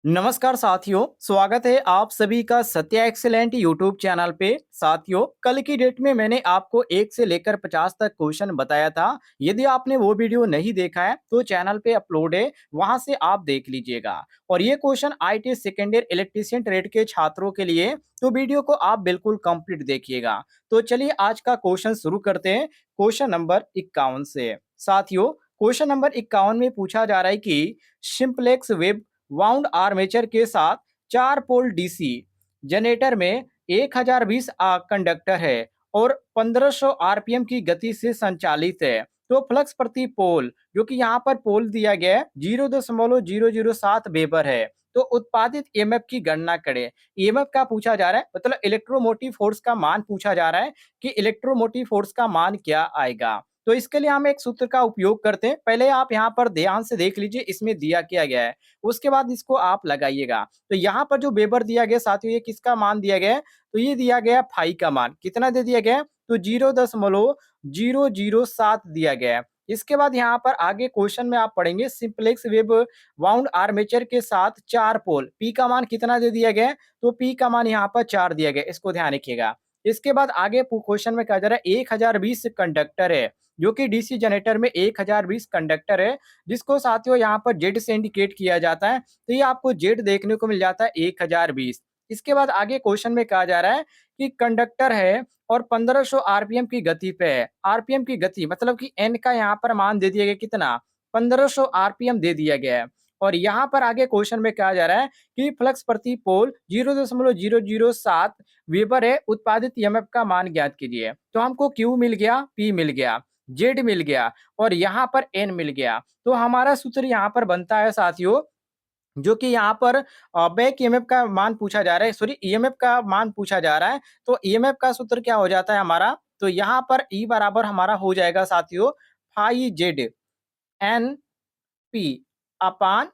नमस्कार साथियों, स्वागत है आप सभी का सत्या एक्सीलेंट यूट्यूब चैनल पे। साथियों, कल की डेट में मैंने आपको 1 से लेकर 50 तक क्वेश्चन बताया था। यदि आपने वो वीडियो नहीं देखा है तो चैनल पे अपलोड है, वहां से आप देख लीजिएगा। और ये question IT second year electrician trade के छात्रों के लिए, तो वीडियो को आप बिल्कुल कंप्लीट देखिएगा। तो चलिए आज का क्वेश्चन शुरू करते हैं क्वेश्चन नंबर 51 से। साथियों, क्वेश्चन नंबर 51 में पूछा जा रहा है कि सिंपलेक्स वेब वाउंड आर्मेचर के साथ 4 पोल डीसी जनरेटर में 1020 कंडक्टर है और 1500 आरपीएम की गति से संचालित है। तो फ्लक्स प्रति पोल, जो कि यहाँ पर पोल दिया गया है, 0.007 वेबर है। तो उत्पादित ईएमएफ की गणना करें। ईएमएफ का पूछा जा रहा है, मतलब इलेक्ट्रोमोटिव फोर्स का मान पूछा जा रहा है कि इलेक्ट्रोमोटिव फोर्स का मान क्या आएगा। तो इसके लिए हम एक सूत्र का उपयोग करते हैं। पहले आप यहाँ पर ध्यान से देख लीजिए, इसमें दिया क्या गया है, उसके बाद इसको आप लगाइएगा। तो यहाँ पर जो वेबर दिया गया साथियों, ये किसका मान दिया गया है, तो ये दिया गया फाई का मान कितना दे दिया गया है, तो 0.007 दिया गया है। इसके बाद यहाँ पर आगे क्वेश्चन में आप पढ़ेंगे सिंपलेक्स वेब वाउंड आर्मेचर के साथ 4 पोल, पी का मान कितना दे दिया गया है, तो पी का मान यहाँ पर 4 दिया गया है, इसको ध्यान रखिएगा। इसके बाद आगे क्वेश्चन में कहा जा रहा है 1020 कंडक्टर है, जो कि डीसी जनरेटर में 1020 कंडक्टर है, जिसको साथियों यहाँ पर जेड से इंडिकेट किया जाता है। तो ये आपको जेड देखने को मिल जाता है 1020। इसके बाद आगे क्वेश्चन में कहा जा रहा है कि कंडक्टर है और 1500 आरपीएम की गति पे है। आरपीएम की गति मतलब कि एन का यहाँ पर मान दे दिया गया कितना, 1500 आरपीएम दे दिया गया है। और यहाँ पर आगे क्वेश्चन में कहा जा रहा है कि फ्लक्स प्रति पोल 0.007 वेबर है, उत्पादित ईएमएफ का मान ज्ञात कीजिए। तो हमको क्यू मिल गया, पी मिल गया, जेड मिल गया और यहाँ पर एन मिल गया। तो हमारा सूत्र यहाँ पर बनता है साथियों, जो कि यहाँ पर बैक ईएमएफ का मान पूछा जा रहा है, सॉरी ईएमएफ का मान पूछा जा रहा है। तो ईएमएफ का सूत्र क्या हो जाता है हमारा, तो यहाँ पर ई बराबर हमारा हो जाएगा साथियों फाई जेड एन पी अपान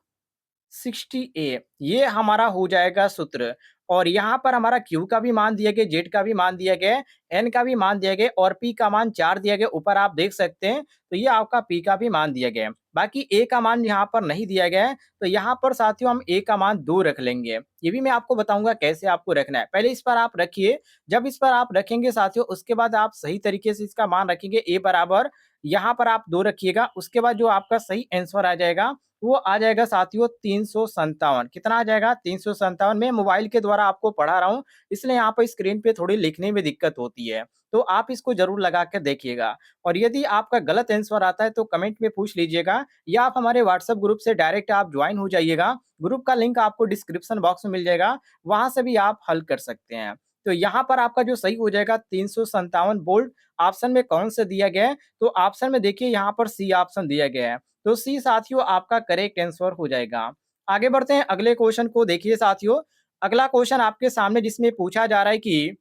60A, ये हमारा हो जाएगा सूत्र। और यहाँ पर हमारा Q का भी मान दिया गया, Z का भी मान दिया गया, N का भी मान दिया गया और P का मान 4 दिया गया, ऊपर आप देख सकते हैं। तो ये आपका P का भी मान दिया गया है। बाकी A का मान यहाँ पर नहीं दिया गया है, तो यहाँ पर साथियों हम A का मान 2 रख लेंगे। ये भी मैं आपको बताऊंगा कैसे आपको रखना है। पहले इस पर आप रखिए, जब इस पर आप रखेंगे साथियों, उसके बाद आप सही तरीके से इसका मान रखेंगे। A बराबर यहाँ पर आप 2 रखिएगा, उसके बाद जो आपका सही आंसर आ जाएगा वो आ जाएगा साथियों 357। कितना आ जाएगा, 357। मैं मोबाइल के द्वारा आपको पढ़ा रहा हूँ, इसलिए यहाँ पर स्क्रीन पे थोड़ी लिखने में दिक्कत होती है। तो आप इसको जरूर लगा कर देखिएगा। और यदि आपका गलत आंसर आता है तो कमेंट में पूछ लीजिएगा, या आप हमारे व्हाट्सएप ग्रुप से डायरेक्ट आप ज्वाइन हो जाइएगा। ग्रुप का लिंक आपको डिस्क्रिप्शन बॉक्स में मिल जाएगा, वहां से भी आप हल कर सकते हैं। तो यहाँ पर आपका जो सही हो जाएगा 357 वोल्ट, ऑप्शन में कौन सा दिया गया है, तो ऑप्शन में देखिए यहाँ पर सी ऑप्शन दिया गया है। तो सी साथियों आपका करेक्ट आंसर हो जाएगा। आगे बढ़ते हैं अगले क्वेश्चन को देखिए साथियों। अगला क्वेश्चन आपके सामने जिसमें पूछा जा रहा है कि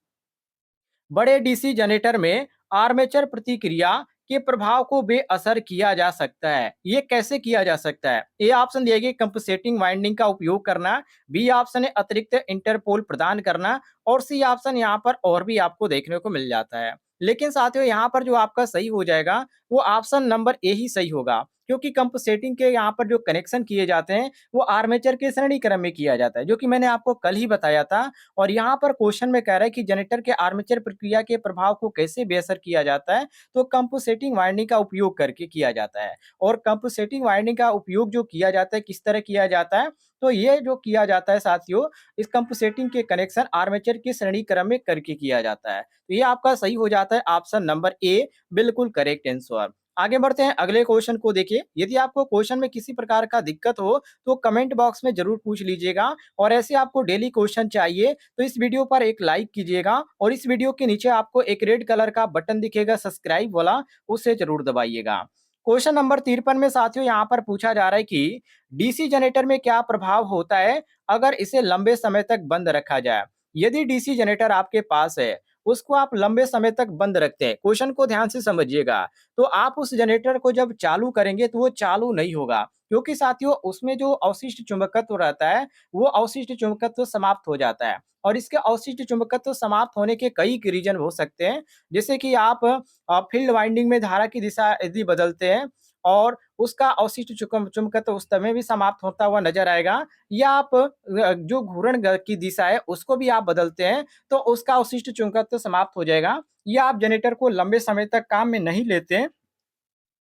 बड़े डीसी जनरेटर में आर्मेचर प्रतिक्रिया के प्रभाव को बेअसर किया जा सकता है। ये कैसे किया जा सकता है? ए ऑप्शन दिया गया कंपनसेटिंग वाइंडिंग का उपयोग करना, बी ऑप्शन है अतिरिक्त इंटरपोल प्रदान करना और सी ऑप्शन यहाँ पर और भी आपको देखने को मिल जाता है। लेकिन साथियों यहाँ पर जो आपका सही हो जाएगा वो ऑप्शन नंबर ए ही सही होगा, क्योंकि कंपनसेटिंग के यहाँ पर जो कनेक्शन किए जाते हैं वो आर्मेचर के श्रेणी क्रम में किया जाता है, जो कि मैंने आपको कल ही बताया था। और यहाँ पर क्वेश्चन में कह रहा है कि जनरेटर के आर्मेचर प्रक्रिया के प्रभाव को कैसे बेअसर किया जाता है, तो कंपनसेटिंग वाइंडिंग का उपयोग करके किया जाता है। और कंपनसेटिंग वाइंडिंग का उपयोग जो किया जाता है किस तरह किया जाता है, तो ये जो किया जाता है साथियों, इस कंपनसेटिंग के कनेक्शन आर्मेचर के श्रेणी क्रम में करके किया जाता है। तो ये आपका सही हो जाता है ऑप्शन नंबर ए, बिल्कुल करेक्ट आंसर। आगे बढ़ते हैं अगले क्वेश्चन को देखिए। यदि आपको क्वेश्चन में किसी प्रकार का दिक्कत हो तो कमेंट बॉक्स में जरूर पूछ लीजिएगा। और ऐसे आपको डेली क्वेश्चन चाहिए तो इस वीडियो पर एक लाइक कीजिएगा और इस वीडियो के नीचे आपको एक रेड कलर का बटन दिखेगा सब्सक्राइब वाला, उसे जरूर दबाइएगा। क्वेश्चन नंबर 53 में साथियों यहाँ पर पूछा जा रहा है कि डीसी जनरेटर में क्या प्रभाव होता है अगर इसे लंबे समय तक बंद रखा जाए। यदि डीसी जनरेटर आपके पास है, उसको आप लंबे समय तक बंद रखते हैं, क्वेश्चन को ध्यान से समझिएगा, तो आप उस जनरेटर को जब चालू करेंगे तो वो चालू नहीं होगा, क्योंकि साथियों उसमें जो अवशिष्ट चुंबकत्व रहता है वो अवशिष्ट चुंबकत्व समाप्त हो जाता है। और इसके अवशिष्ट चुंबकत्व समाप्त होने के कई रीजन हो सकते हैं, जैसे कि आप फील्ड वाइंडिंग में धारा की दिशा यदि बदलते हैं, और उसका अवशिष्ट चुंबकत्व उस समय भी समाप्त होता हुआ नज़र आएगा, या आप जो घूर्णन की दिशा है उसको भी आप बदलते हैं तो उसका अवशिष्ट चुंबकत्व समाप्त हो जाएगा, या आप जनरेटर को लंबे समय तक काम में नहीं लेते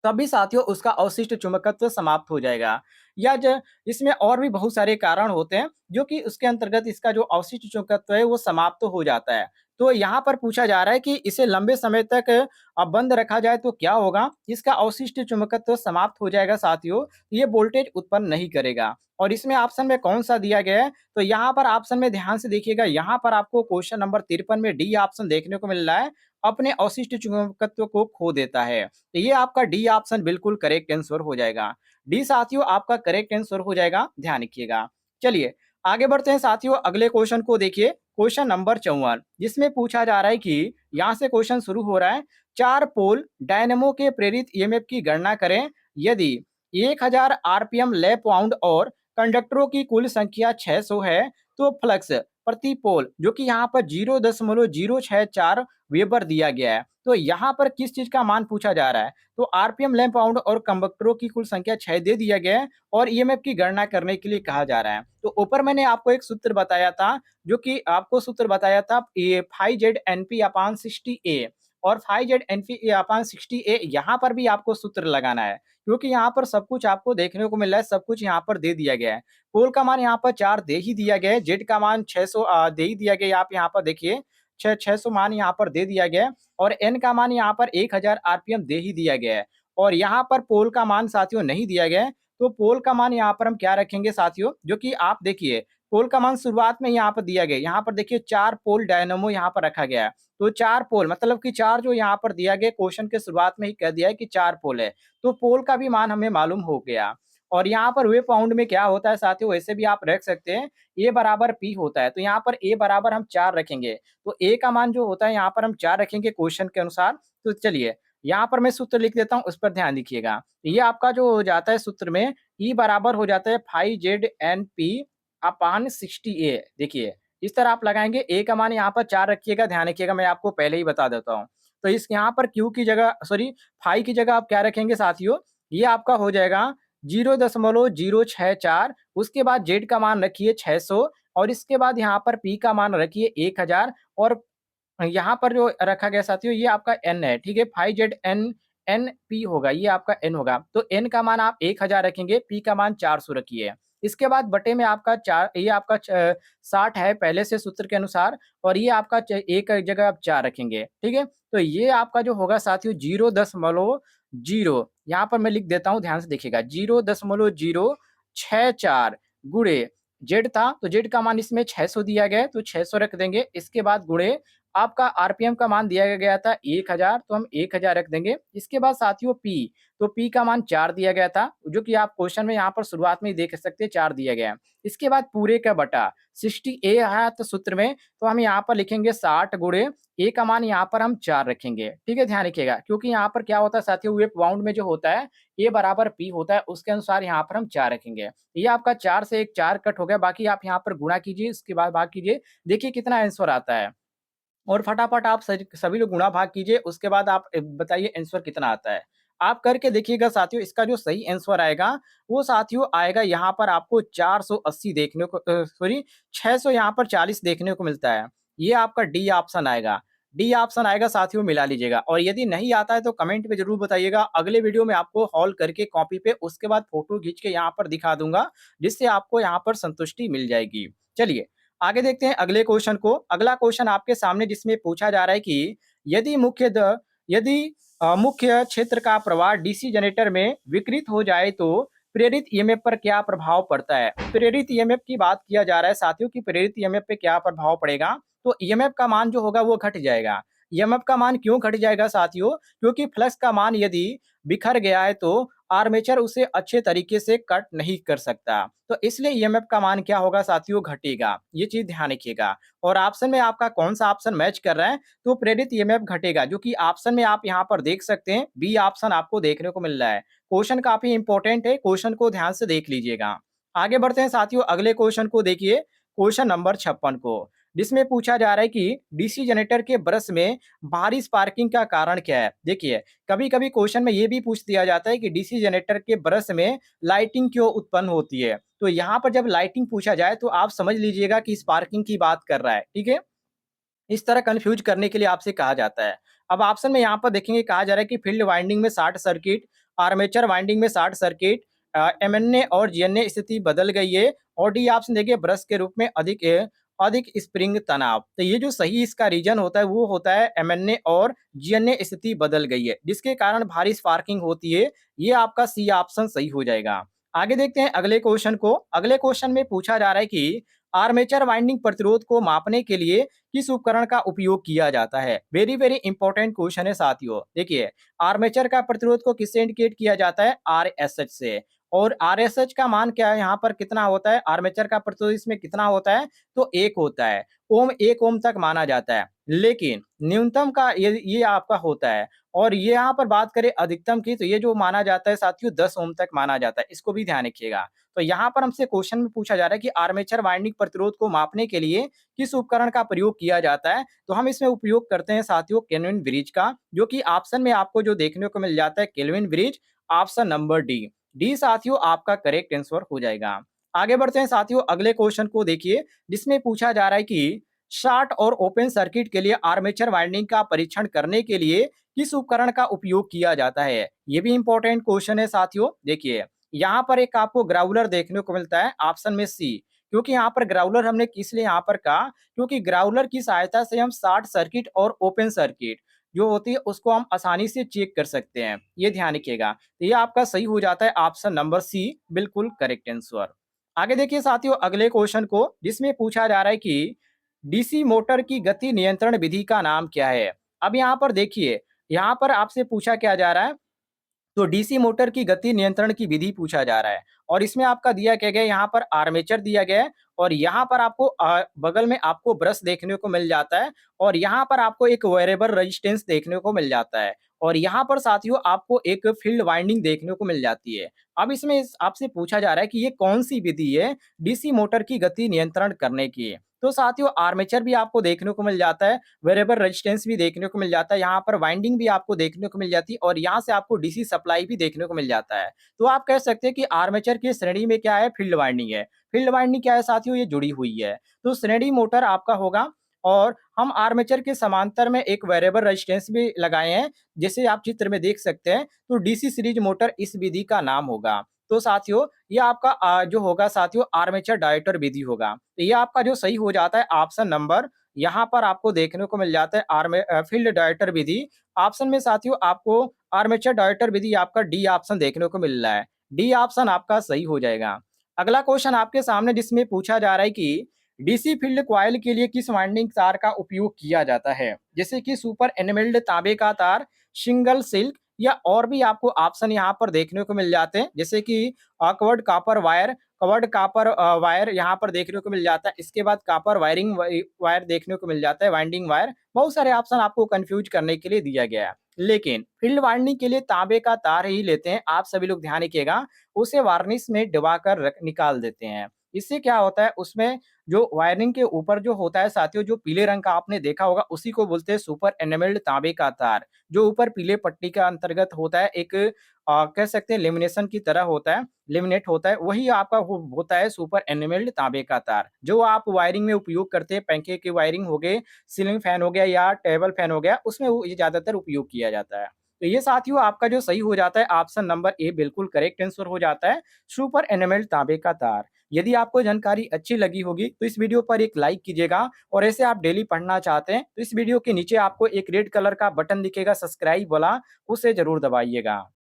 तभी साथियों उसका अवशिष्ट चुंबकत्व समाप्त हो जाएगा। या ज इसमें और भी बहुत सारे कारण होते हैं, जो कि उसके अंतर्गत इसका जो अवशिष्ट चुंबकत्व है वो समाप्त हो जाता है। तो यहाँ पर पूछा जा रहा है कि इसे लंबे समय तक बंद रखा जाए तो क्या होगा? इसका अवशिष्ट चुंबकत्व समाप्त हो जाएगा साथियों, ये वोल्टेज उत्पन्न नहीं करेगा। और इसमें ऑप्शन में कौन-सा दिया गया है? तो यहाँ पर ऑप्शन में ध्यान से देखिएगा, यहाँ पर आपको क्वेश्चन नंबर 53 में डी ऑप्शन देखने को मिल रहा है, अपने अवशिष्ट चुंबकत्व को खो देता है। तो ये आपका डी ऑप्शन बिल्कुल करेक्ट आंसर हो जाएगा। डी साथियों आपका करेक्ट आंसर हो जाएगा, ध्यान रखिएगा। चलिए आगे बढ़ते हैं साथियों, अगले क्वेश्चन को देखिए, क्वेश्चन नंबर 54 जिसमें पूछा जा रहा है कि यहाँ से क्वेश्चन शुरू हो रहा है, 4 पोल डायनेमो के प्रेरित ईएमएफ की गणना करें यदि 1000 आरपीएम लैप वाउंड और कंडक्टरों की कुल संख्या 600 है, तो फ्लक्स प्रति पोल जो कि यहाँ पर 0.064 वेबर दिया गया है। तो यहाँ पर किस चीज़ का मान पूछा जा रहा है? तो आरपीएम लैंप पाउंड और कंडक्टरों की कुल संख्या 6 दे दिया गया है और ईएमएफ की गणना करने के लिए कहा जा रहा है। तो ऊपर मैंने आपको एक सूत्र बताया था, जो कि आपको सूत्र बताया था ये 5ZNP/60A, और 5ZNP/60A यहाँ पर भी आपको सूत्र लगाना है, क्योंकि यहाँ पर सब कुछ आपको देखने को मिल रहा है, सब कुछ यहाँ पर दे दिया गया है। पोल का मान यहाँ पर 4 दे ही दिया गया है, जेड का मान 600 दे ही दिया गया है। आप यहाँ पर देखिए 600 मान यहाँ पर दे दिया गया है, और एन का मान यहाँ पर 1000 आरपीएम दे ही दिया गया है, और यहाँ पर पोल का मान साथियों नहीं दिया गया है। तो पोल का मान यहाँ पर हम क्या रखेंगे साथियों, जो कि आप देखिए पोल का मान शुरुआत में यहाँ पर दिया गया है। यहाँ पर देखिए 4 पोल डायनामो यहाँ पर रखा गया है। तो 4 पोल मतलब कि 4 जो यहाँ पर दिया गया, क्वेश्चन के शुरुआत में ही कह दिया है कि 4 पोल है। तो पोल का भी मान हमें मालूम हो गया। और यहाँ पर वेव पाउंड में क्या होता है साथियों, वैसे भी आप रख सकते हैं, ए बराबर पी होता है। तो यहाँ पर ए बराबर हम 4 रखेंगे। तो ए का मान जो होता है यहाँ पर हम 4 रखेंगे क्वेश्चन के अनुसार। तो चलिए यहाँ पर मैं सूत्र लिख देता हूँ, उस पर ध्यान दीजिएगा। ये आपका जो हो जाता है सूत्र में, ई बराबर हो जाता है 5ZNP/60A। देखिए इस तरह आप लगाएंगे, ए का मान यहाँ पर 4 रखिएगा, ध्यान रखिएगा, मैं आपको पहले ही बता देता हूँ। तो इस यहाँ पर क्यू की जगह सॉरी फाई की जगह आप क्या रखेंगे साथियों, ये आपका हो जाएगा 0.064, उसके बाद जेड का मान रखिए 600, और इसके बाद यहाँ पर पी का मान रखिए 1000, और यहाँ पर जो रखा गया साथियों ये आपका एन है, ठीक है? 5ZN एनपी होगा, ये आपका एन होगा। तो एन का मान आप 1000 रखेंगे, पी का मान 400 रखिए। इसके बाद बटे में आपका 4, ये आपका 60 है पहले से सूत्र के अनुसार, और ये आपका एक जगह आप 4 रखेंगे, ठीक है? तो ये आपका जो होगा साथियों 0.0, यहाँ पर मैं लिख देता हूँ, ध्यान से देखिएगा, 0.064 गुणे जेड था, तो जेड का मान इसमें 600 दिया गया है, तो 600 रख देंगे। इसके बाद गुणे आपका आरपीएम का मान दिया गया था 1000, तो हम 1000 रख देंगे। इसके बाद साथियों पी, तो पी का मान 4 दिया गया था, जो कि आप क्वेश्चन में यहाँ पर शुरुआत में ही देख सकते हैं 4 दिया गया है। इसके बाद पूरे का बटा 60A आया तो सूत्र में, तो हम यहाँ पर लिखेंगे 60 गुणे ए का मान यहाँ पर हम 4 रखेंगे, ठीक है? ध्यान रखिएगा, क्योंकि यहाँ पर क्या होता है साथियों, वेव बाउंड में जो होता है ए बराबर पी होता है, उसके अनुसार यहाँ पर हम 4 रखेंगे। ये आपका 4 से एक 4 कट हो गया, बाकी आप यहाँ पर गुणा कीजिए, उसके बाद भाग कीजिए, देखिए कितना आंसर आता है। और फटाफट आप सभी लोग गुणा भाग कीजिए, उसके बाद आप बताइए आंसर कितना आता है। आप करके देखिएगा साथियों, इसका जो सही आंसर आएगा, वो साथियों आएगा यहाँ पर आपको 480 देखने को सॉरी 600 यहाँ पर 40 देखने को मिलता है। ये आपका डी ऑप्शन आएगा। डी ऑप्शन आएगा साथियों, मिला लीजिएगा, और यदि नहीं आता है तो कमेंट में ज़रूर बताइएगा। अगले वीडियो में आपको हॉल करके कॉपी पे उसके बाद फ़ोटो खींच के यहाँ पर दिखा दूँगा, जिससे आपको यहाँ पर संतुष्टि मिल जाएगी। चलिए आगे देखते हैं अगले क्वेश्चन को। अगला क्वेश्चन आपके सामने जिसमें पूछा जा रहा है कि यदि यदि मुख्य क्षेत्र का प्रवाह डीसी जनरेटर में विकृत हो जाए तो प्रेरित ईएमएफ पर क्या प्रभाव पड़ता है? प्रेरित ईएमएफ की बात किया जा रहा है साथियों कि प्रेरित ईएमएफ पे क्या प्रभाव पड़ेगा? तो ईएमएफ का मान जो होगा वो घट जाएगा। ईएमएफ का मान क्यों घट जाएगा साथियों? क्योंकि फ्लक्स का मान यदि बिखर गया है तो आर्मेचर उसे अच्छे तरीके से कट नहीं कर सकता। तो इसलिए ईएमएफ का मान क्या होगा साथियों, घटेगा। ये चीज़ ध्यान रखिएगा। और ऑप्शन में आपका कौन-सा ऑप्शन मैच कर रहा है? तो प्रेरित ईएमएफ घटेगा, जो कि ऑप्शन में आप यहाँ पर देख सकते हैं, बी ऑप्शन आपको देखने को मिल रहा है। क्वेश्चन काफ़ी इंपॉर्टेंट है, क्वेश्चन को ध्यान से देख लीजिएगा। आगे बढ़ते हैं साथियों, अगले क्वेश्चन को देखिए, क्वेश्चन नंबर 56 को। जिसमें पूछा जा रहा है कि डीसी जनरेटर के ब्रश में भारी स्पार्किंग का कारण क्या है? देखिए, कभी-कभी क्वेश्चन में ये भी पूछ दिया जाता है कि डीसी जनरेटर के ब्रश में लाइटिंग क्यों उत्पन्न होती है? तो यहाँ पर जब लाइटिंग पूछा जाए तो आप समझ लीजिएगा कि स्पार्किंग की बात कर रहा है, ठीक है? इस तरह कन्फ्यूज करने के लिए आपसे कहा जाता है। अब ऑप्शन में यहाँ पर देखेंगे कहा जा रहा है कि फील्ड वाइंडिंग में शॉर्ट सर्किट, आर्मेचर वाइंडिंग में शॉर्ट सर्किट, एमएनए और जीएनए स्थिति बदल गई है और डी ऑप्शन देखिए ब्रश के रूप में अधिक स्प्रिंग तनाव। तो ये जो सही इसका रीजन होता है वो होता है एमएनए और जीएनए स्थिति बदल गई है, जिसके कारण भारी स्पार्किंग होती है। ये आपका सी ऑप्शन सही हो जाएगा। आगे देखते हैं अगले क्वेश्चन को। अगले क्वेश्चन में पूछा जा रहा है कि आर्मेचर वाइंडिंग प्रतिरोध को मापने के लिए किस उपकरण का उपयोग किया जाता है? वेरी वेरी इंपॉर्टेंट क्वेश्चन है साथियों। देखिए, आर्मेचर का प्रतिरोध को किससे इंडिकेट किया जाता है? आरएसएच से। और आरएसएच का मान क्या है यहाँ पर कितना होता है? आर्मेचर का प्रतिरोध इसमें कितना होता है? तो 1 होता है। ओम 1 ओम तक माना जाता है। लेकिन न्यूनतम का ये आपका होता है और ये यहाँ पर बात करें अधिकतम की तो ये जो माना जाता है साथियों 10 ओम तक माना जाता है। इसको भी ध्यान रखिएगा। तो यहाँ पर हमसे क्वेश्चन में पूछा जा रहा है कि आर्मेचर वाइंडिंग प्रतिरोध को मापने के लिए किस उपकरण का प्रयोग किया जाता है? तो हम इसमें उपयोग करते हैं साथियों केल्विन ब्रिज का, जो कि ऑप्शन में आपको जो देखने को मिल जाता है kelvin bridge, option number D. D साथियों आपका करेक्ट आंसर हो जाएगा। आगे बढ़ते हैं साथियों अगले क्वेश्चन को देखिए, जिसमें पूछा जा रहा है कि शॉर्ट और ओपन सर्किट के लिए आर्मेचर वाइंडिंग का परीक्षण करने के लिए किस उपकरण का उपयोग किया जाता है? ये भी इंपॉर्टेंट क्वेश्चन है साथियों। देखिए, यहाँ पर एक आपको ग्राउलर देखने को मिलता है ऑप्शन में सी। क्योंकि यहाँ पर ग्राउलर हमने किस लिए यहाँ पर कहा? क्योंकि ग्राउलर की सहायता से हम शॉर्ट सर्किट और ओपन सर्किट जो होती है उसको हम आसानी से चेक कर सकते हैं। ये ध्यान रखिएगा। तो ये आपका सही हो जाता है ऑप्शन नंबर सी, बिल्कुल करेक्ट आंसर। आगे देखिए साथियों अगले क्वेश्चन को, जिसमें पूछा जा रहा है कि डीसी मोटर की गति नियंत्रण विधि का नाम क्या है? अब यहाँ पर देखिए, यहाँ पर आपसे पूछा क्या जा रहा है? तो डीसी मोटर की गति नियंत्रण की विधि पूछा जा रहा है और इसमें आपका दिया क्या गया है, यहाँ पर आर्मेचर दिया गया है और यहाँ पर आपको बगल में आपको ब्रश देखने को मिल जाता है और यहाँ पर आपको एक वेरिएबल रेजिस्टेंस देखने को मिल जाता है और यहाँ पर साथियों आपको एक फील्ड वाइंडिंग देखने को मिल जाती है। अब इसमें आपसे पूछा जा रहा है कि ये कौन सी विधि है डीसी मोटर की गति नियंत्रण करने की? तो साथियों आर्मेचर भी आपको देखने को मिल जाता है, वेरिएबल रेजिस्टेंस भी देखने को मिल जाता है, यहाँ पर वाइंडिंग भी आपको देखने को मिल जाती है और यहाँ से आपको डीसी सप्लाई भी देखने को मिल जाता है। तो आप कह सकते हैं कि आर्मेचर की श्रेणी में क्या है? फील्ड वाइंडिंग है। फील्ड वाइंडिंग क्या है साथियों? ये जुड़ी हुई है। तो श्रेणी मोटर आपका होगा और हम आर्मेचर के समांतर में एक वेरिएबल रेजिस्टेंस भी लगाए हैं, जैसे आप चित्र में देख सकते हैं। तो डीसी सीरीज मोटर इस विधि का नाम होगा। तो साथियों ये आपका जो होगा साथियों आर्मेचर डायोटर विधि होगा। तो ये आपका जो सही हो जाता है ऑप्शन नंबर, यहाँ पर आपको देखने को मिल जाता है फील्ड डायोटर विधि। ऑप्शन में साथियों आपको आर्मेचर डायोटर विधि आपका डी ऑप्शन देखने को मिल रहा है। डी ऑप्शन आपका सही हो जाएगा। अगला क्वेश्चन आपके सामने जिसमें पूछा जा रहा है कि डीसी फील्ड कॉइल के लिए किस वाइंडिंग तार का उपयोग किया जाता है? जैसे कि सुपर एनिमेल्ड तांबे का तार, सिंगल सिल्क या और भी आपको ऑप्शन यहाँ पर देखने को मिल जाते हैं, जैसे कि covered copper wire, covered copper wire यहाँ पर देखने को मिल जाता है। इसके बाद कॉपर वायरिंग वायर देखने को मिल जाता है, वाइंडिंग वायर। बहुत सारे ऑप्शन आपको कंफ्यूज करने के लिए दिया गया है। लेकिन फील्ड वाइंडिंग के लिए तांबे का तार ही लेते हैं। आप सभी लोग ध्यान रखिएगा, उसे वार्निश में दबाकर निकाल देते हैं। इससे क्या होता है उसमें जो वायरिंग के ऊपर जो होता है साथियों, जो पीले रंग का आपने देखा होगा उसी को बोलते हैं सुपर एनामेल्ड तांबे का तार। जो ऊपर पीले पट्टी का अंतर्गत होता है, एक कह सकते हैं लेमिनेशन की तरह होता है, लेमिनेट होता है, वही आपका होता है सुपर एनिमेल्ड तांबे का तार, जो आप वायरिंग में उपयोग करते हैं। पंखे की वायरिंग हो गए, सीलिंग फैन हो गया या टेबल फैन हो गया, उसमें वो ये ज्यादातर उपयोग किया जाता है। तो ये साथियों आपका जो सही हो जाता है ऑप्शन नंबर ए, बिल्कुल करेक्ट आंसर हो जाता है, सुपर एनिमेल्ड तांबे का तार। यदि आपको जानकारी अच्छी लगी होगी तो इस वीडियो पर एक लाइक कीजिएगा और ऐसे आप डेली पढ़ना चाहते हैं तो इस वीडियो के नीचे आपको एक रेड कलर का बटन दिखेगा सब्सक्राइब वाला, उसे जरूर दबाइएगा।